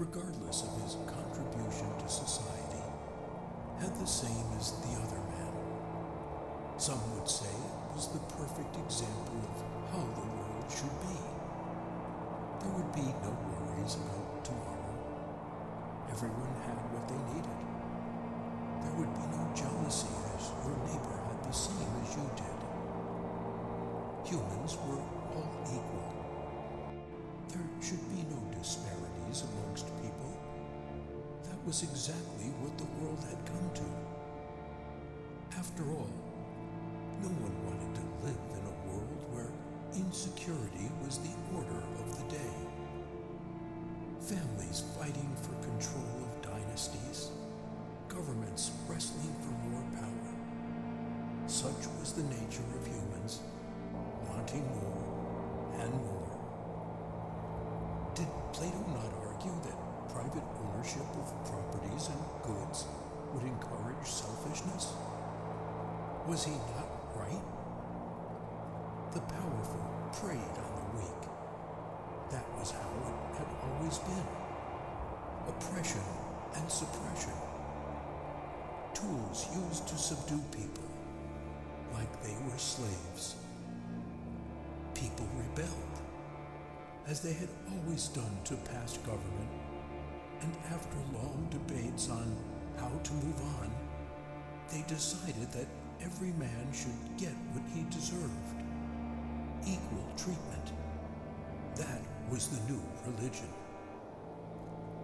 regardless of his contribution to society, had the same as the other men. Some would say it was the perfect example of how the world should be. There would be no worries about tomorrow. Everyone had what they needed. There would be no jealousy as your neighbor had the same as you did. Humans were all equal. There should be no disparities amongst people. That was exactly what the world had come to. After all, no one wanted to live in a world where insecurity was the order of the day. Families fighting for control of dynasties, governments wrestling for more power. Such was the nature of humans, wanting more and more. Did Plato not argue that private ownership of properties and goods would encourage selfishness? Was he not right? The powerful preyed on the weak. That was how it had always been. Oppression and suppression. Tools used to subdue people, like they were slaves. People rebelled, as they had always done to past government, and after long debates on how to move on, they decided that every man should get what he deserved. Equal treatment. That was the new religion.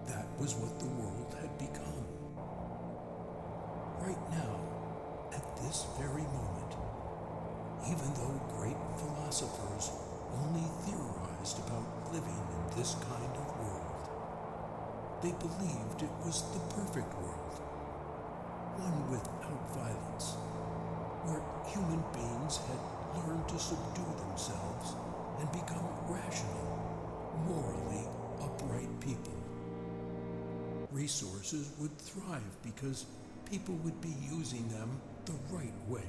That was what the world had become. Right now, at this very moment, even though great philosophers only theorized about living in this kind of world, they believed it was the perfect world, one without violence, where human beings had learned to subdue themselves and become rational, morally upright people. Resources would thrive because people would be using them the right way.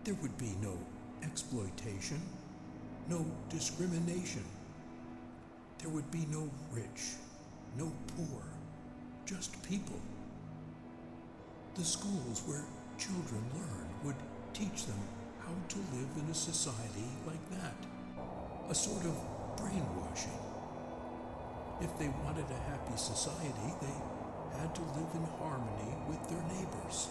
There would be no exploitation, no discrimination. There would be no rich, no poor, just people. The schools where children learn would teach them how to live in a society like that, a sort of brainwashing. If they wanted a happy society, they had to live in harmony with their neighbors.